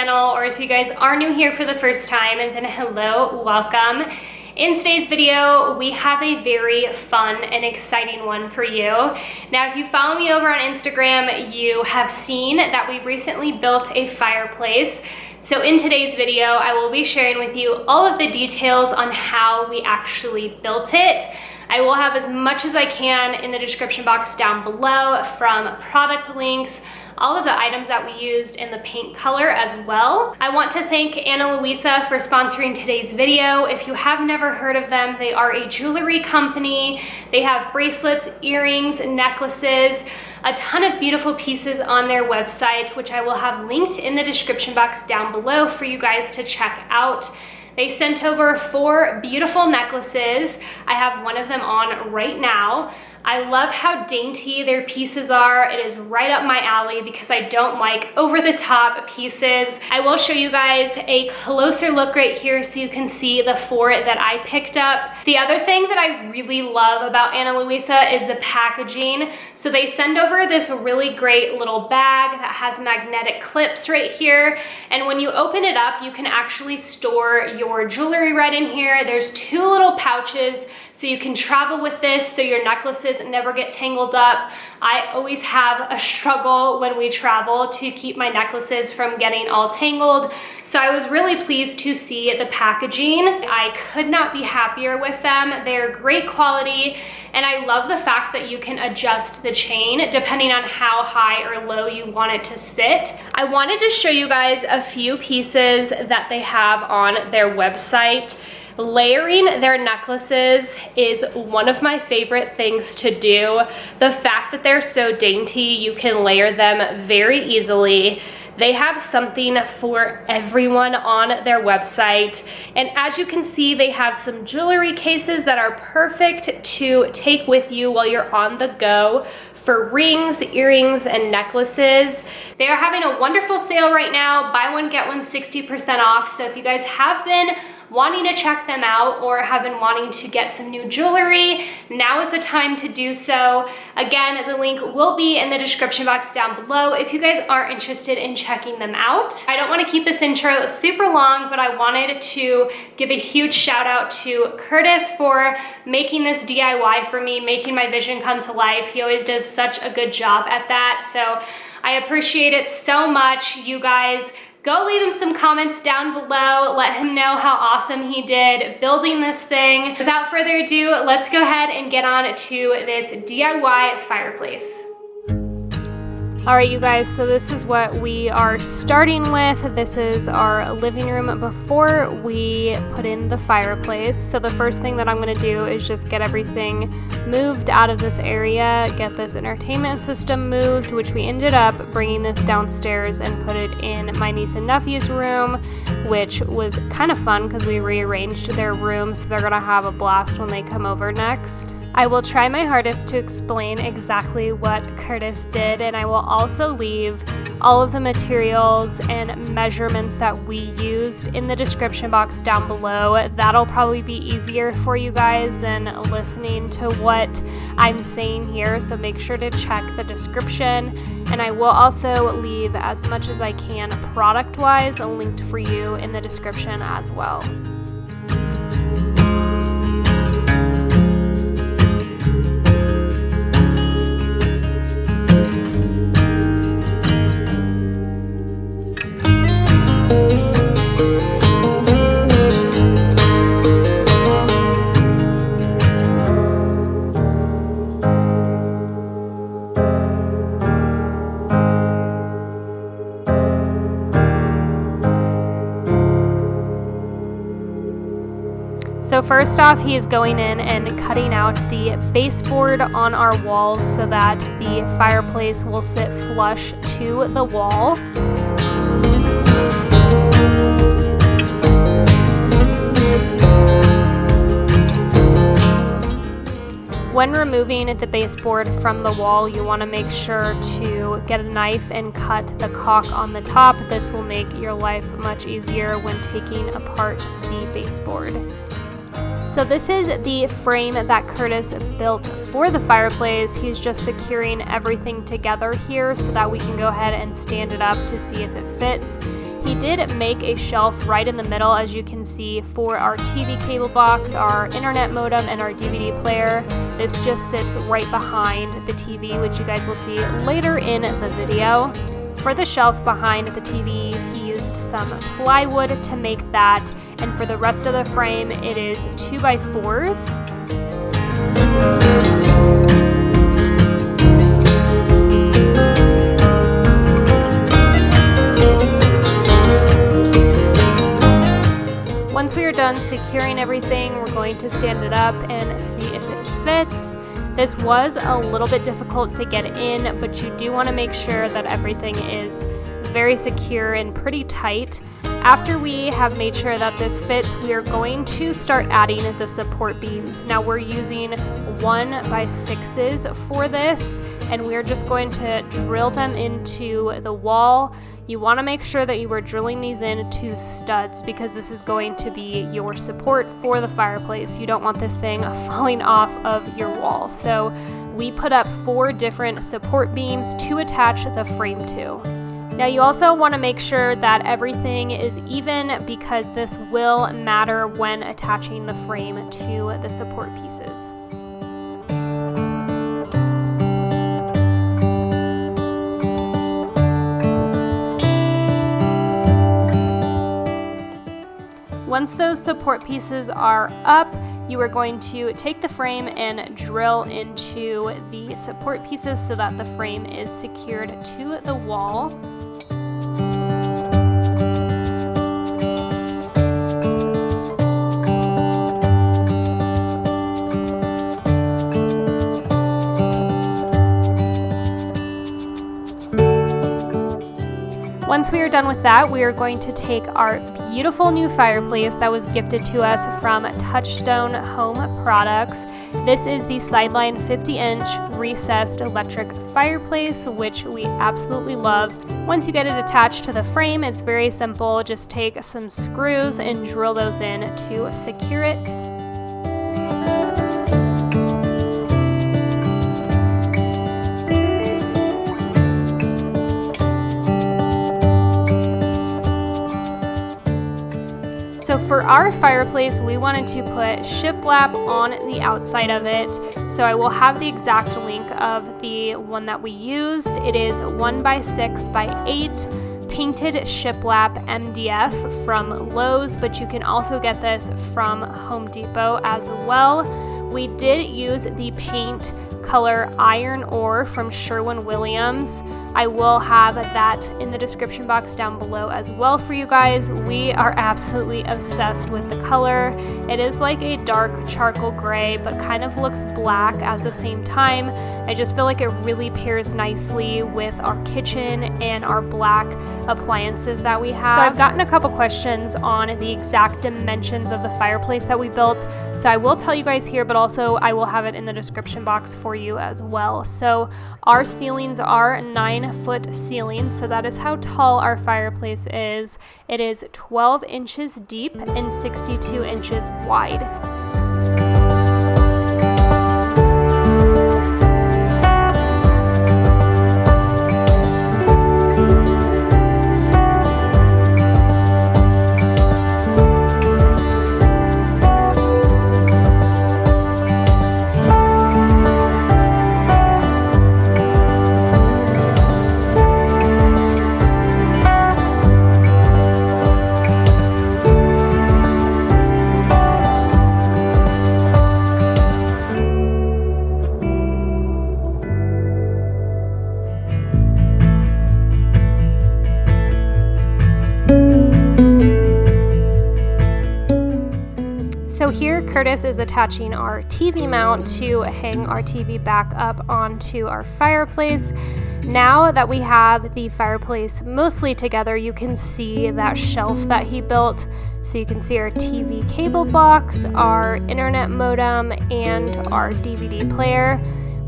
channel, or if you guys are new here for the first time, and then hello, welcome. In today's video, we have a very fun and exciting one for you. Now, if you follow me over on Instagram, you have seen that we recently built a fireplace. So in today's video, I will be sharing with you all of the details on how we actually built it. I will have as much as I can in the description box down below, from product links, all of the items that we used, and the paint color as well. I want to thank Ana Luisa for sponsoring today's video. If you have never heard of them, they are a jewelry company. They have bracelets, earrings, necklaces, a ton of beautiful pieces on their website, which I will have linked in the description box down below for you guys to check out. They sent over 4 beautiful necklaces. I have one of them on right now. I love how dainty their pieces are. It is right up my alley because I don't like over-the-top pieces. I will show you guys a closer look right here so you can see the 4 that I picked up. The other thing that I really love about Ana Luisa is the packaging. So they send over this really great little bag that has magnetic clips right here. And when you open it up, you can actually store your jewelry right in here. There's 2 little pouches, so you can travel with this so your necklaces never get tangled up. I always have a struggle when we travel to keep my necklaces from getting all tangled. So I was really pleased to see the packaging. I could not be happier with them. They're great quality, and I love the fact that you can adjust the chain depending on how high or low you want it to sit. I wanted to show you guys a few pieces that they have on their website. Layering their necklaces is one of my favorite things to do. The fact that they're so dainty, you can layer them very easily. They have something for everyone on their website. And as you can see, they have some jewelry cases that are perfect to take with you while you're on the go for rings, earrings, and necklaces. They are having a wonderful sale right now. Buy one, get one 60% off. So if you guys have been wanting to check them out or have been wanting to get some new jewelry, now is the time to do so. Again, the link will be in the description box down below if you guys are interested in checking them out. I don't want to keep this intro super long, but I wanted to give a huge shout out to Curtis for making this DIY for me, making my vision come to life. He always does such a good job at that. So I appreciate it so much. You guys, go leave him some comments down below. Let him know how awesome he did building this thing. Without further ado, let's go ahead and get on to this DIY fireplace. All right, you guys, so this is what we are starting with. This is our living room before we put in the fireplace. So the first thing that I'm gonna do is just get everything moved out of this area, get this entertainment system moved, which we ended up bringing this downstairs and put it in my niece and nephew's room, which was kind of fun because we rearranged their rooms, so they're gonna have a blast when they come over next. I will try my hardest to explain exactly what Curtis did, and I will also leave all of the materials and measurements that we used in the description box down below. That'll probably be easier for you guys than listening to what I'm saying here, so make sure to check the description. And I will also leave as much as I can product-wise linked for you in the description as well. So first off, he is going in and cutting out the baseboard on our walls so that the fireplace will sit flush to the wall. When removing the baseboard from the wall, you want to make sure to get a knife and cut the caulk on the top. This will make your life much easier when taking apart the baseboard. So this is the frame that Curtis built for the fireplace. He's just securing everything together here so that we can go ahead and stand it up to see if it fits. He did make a shelf right in the middle, as you can see, for our TV cable box, our internet modem, and our DVD player. This just sits right behind the TV, which you guys will see later in the video. For the shelf behind the TV, he used some plywood to make that, and for the rest of the frame, it is 2x4s. Once we are done securing everything, we're going to stand it up and see if it fits. This was a little bit difficult to get in, but you do want to make sure that everything is very secure and pretty tight. After we have made sure that this fits, we are going to start adding the support beams. Now we're using 1x6s for this, and we're just going to drill them into the wall. You want to make sure that you are drilling these into studs because this is going to be your support for the fireplace. You don't want this thing falling off of your wall. So we put up 4 different support beams to attach the frame to. Now you also want to make sure that everything is even because this will matter when attaching the frame to the support pieces. Once those support pieces are up, you are going to take the frame and drill into the support pieces so that the frame is secured to the wall. Once we are done with that, we are going to take our beautiful new fireplace that was gifted to us from Touchstone Home Products. This is the Sideline 50-inch recessed electric fireplace, which we absolutely love. Once you get it attached to the frame, it's very simple. Just take some screws and drill those in to secure it. So for our fireplace, we wanted to put Shiplap on the outside of it. So I will have the exact link of the one that we used. It is 1x6x8 painted Shiplap MDF from Lowe's, but you can also get this from Home Depot as well. We did use the paint color Iron Ore from Sherwin-Williams. I will have that in the description box down below as well for you guys. We are absolutely obsessed with the color. It is like a dark charcoal gray, but kind of looks black at the same time. I just feel like it really pairs nicely with our kitchen and our black appliances that we have. So I've gotten a couple questions on the exact dimensions of the fireplace that we built. So I will tell you guys here, but also I will have it in the description box for you as well. So our ceilings are 9-foot ceilings, so that is how tall our fireplace is. It is 12 inches deep and 62 inches wide. So here Curtis is attaching our TV mount to hang our TV back up onto our fireplace. Now that we have the fireplace mostly together, you can see that shelf that he built. So you can see our TV cable box, our internet modem, and our DVD player.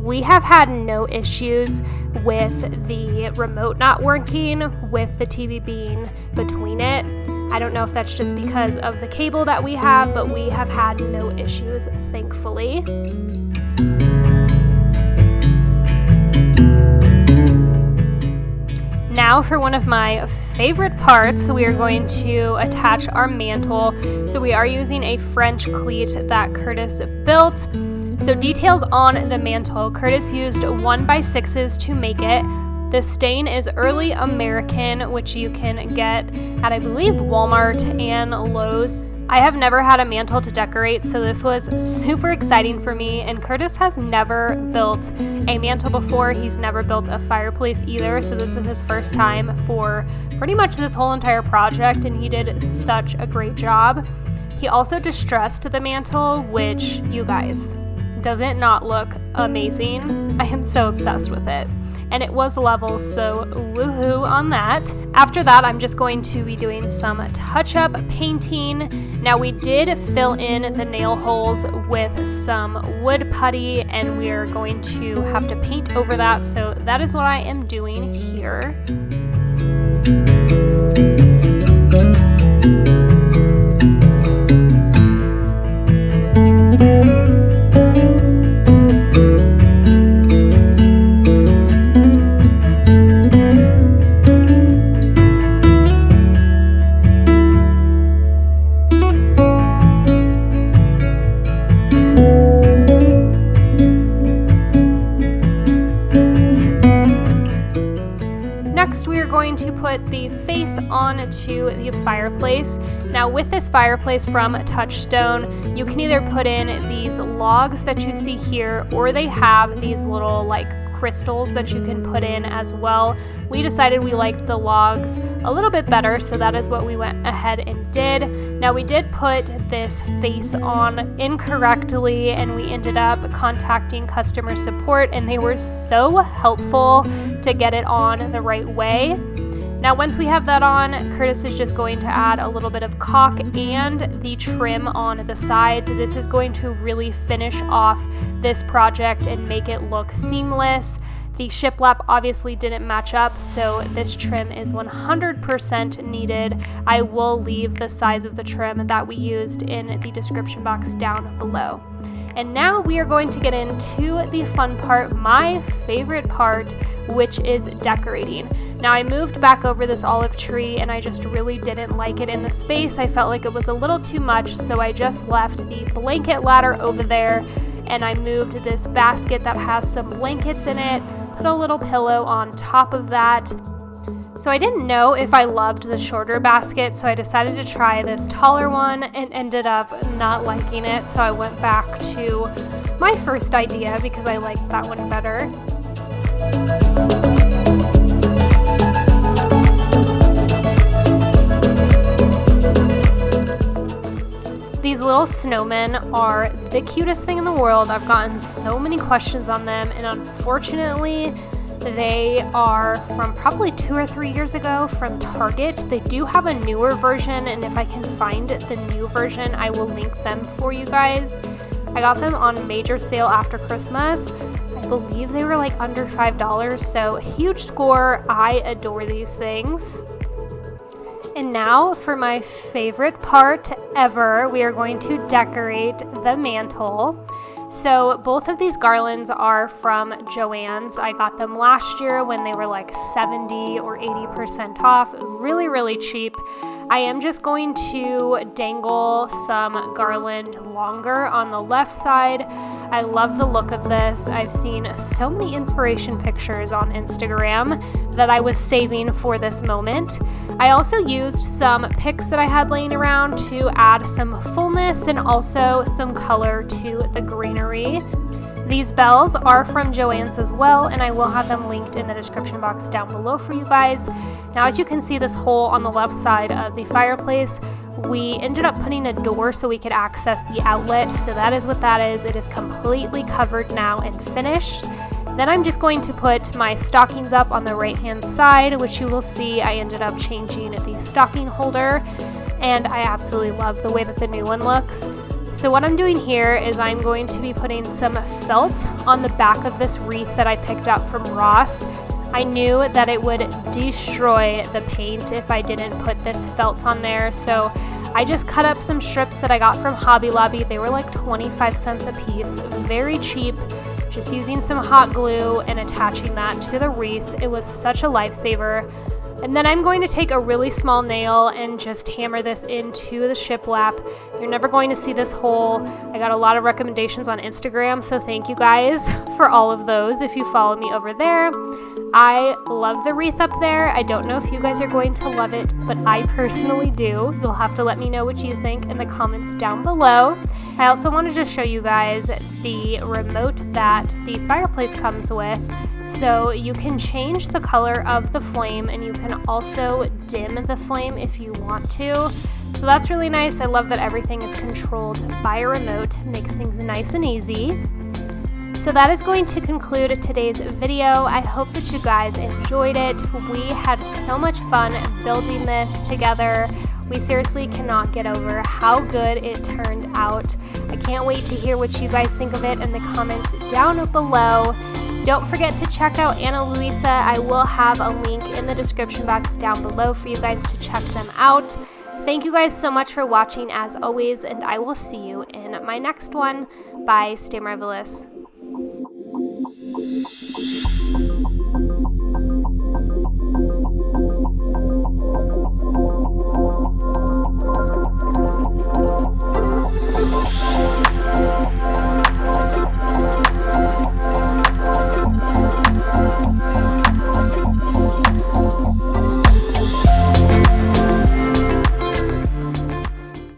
We have had no issues with the remote not working, with the TV being between it. I don't know if that's just because of the cable that we have, but we have had no issues, thankfully. Now for one of my favorite parts, we are going to attach our mantle. So we are using a French cleat that Curtis built. So details on the mantle, Curtis used 1x6s to make it. The stain is early American, which you can get at, I believe, Walmart and Lowe's. I have never had a mantle to decorate, so this was super exciting for me, and Curtis has never built a mantle before. He's never built a fireplace either, so this is his first time for pretty much this whole entire project, and he did such a great job. He also distressed the mantle, which, you guys, does it not look amazing? I am so obsessed with it. And it was level, so woohoo on that. After that, I'm just going to be doing some touch-up painting. Now, we did fill in the nail holes with some wood putty, and we are going to have to paint over that, so that is what I am doing here. Next, we are going to put the face onto the fireplace. Now, with this fireplace from Touchstone, you can either put in these logs that you see here, or they have these little like crystals that you can put in as well. We decided we liked the logs a little bit better, so that is what we went ahead and did. Now, we did put this face on incorrectly, and we ended up contacting customer support, and they were so helpful to get it on the right way. Now, once we have that on, Curtis is just going to add a little bit of caulk and the trim on the sides. This is going to really finish off this project and make it look seamless. The shiplap obviously didn't match up, so this trim is 100% needed. I will leave the size of the trim that we used in the description box down below. And now we are going to get into the fun part, my favorite part, which is decorating. Now, I moved back over this olive tree and I just really didn't like it in the space. I felt like it was a little too much, so I just left the blanket ladder over there, and I moved this basket that has some blankets in it, put a little pillow on top of that. So I didn't know if I loved the shorter basket, so I decided to try this taller one and ended up not liking it. So I went back to my first idea because I liked that one better. These little snowmen are the cutest thing in the world. I've gotten so many questions on them, and unfortunately, they are from probably 2 or 3 years ago from Target. They do have a newer version, and if I can find the new version, I will link them for you guys. I got them on major sale after Christmas. I believe they were like under $5, so huge score. I adore these things. And now for my favorite part ever, we are going to decorate the mantle. So both of these garlands are from Joann's. I got them last year when they were like 70 or 80% off. Really, really cheap. I am just going to dangle some garland longer on the left side. I love the look of this. I've seen so many inspiration pictures on Instagram that I was saving for this moment. I also used some picks that I had laying around to add some fullness and also some color to the greenery. These bells are from Joann's as well, and I will have them linked in the description box down below for you guys. Now, as you can see, this hole on the left side of the fireplace, we ended up putting a door so we could access the outlet. So that is what that is. It is completely covered now and finished. Then I'm just going to put my stockings up on the right-hand side, which you will see I ended up changing the stocking holder, and I absolutely love the way that the new one looks. So what I'm doing here is I'm going to be putting some felt on the back of this wreath that I picked up from Ross. I knew that it would destroy the paint if I didn't put this felt on there, so I just cut up some strips that I got from Hobby Lobby. They were like 25 cents a piece, very cheap, just using some hot glue and attaching that to the wreath. It was such a lifesaver. And then I'm going to take a really small nail and just hammer this into the shiplap. You're never going to see this hole. I got a lot of recommendations on Instagram, so thank you guys for all of those if you follow me over there. I love the wreath up there. I don't know if you guys are going to love it, but I personally do. You'll have to let me know what you think in the comments down below. I also wanted to show you guys the remote that the Fireplace comes with. So you can change the color of the flame, and you can also dim the flame if you want to. So that's really nice. I love that everything is controlled by a remote. Makes things nice and easy. So that is going to conclude today's video. I hope that you guys enjoyed it. We had so much fun building this together. We seriously cannot get over how good it turned out. I can't wait to hear what you guys think of it in the comments down below. Don't forget to check out Ana Luisa. I will have a link in the description box down below for you guys to check them out. Thank you guys so much for watching as always, and I will see you in my next one. Bye, stay marvelous.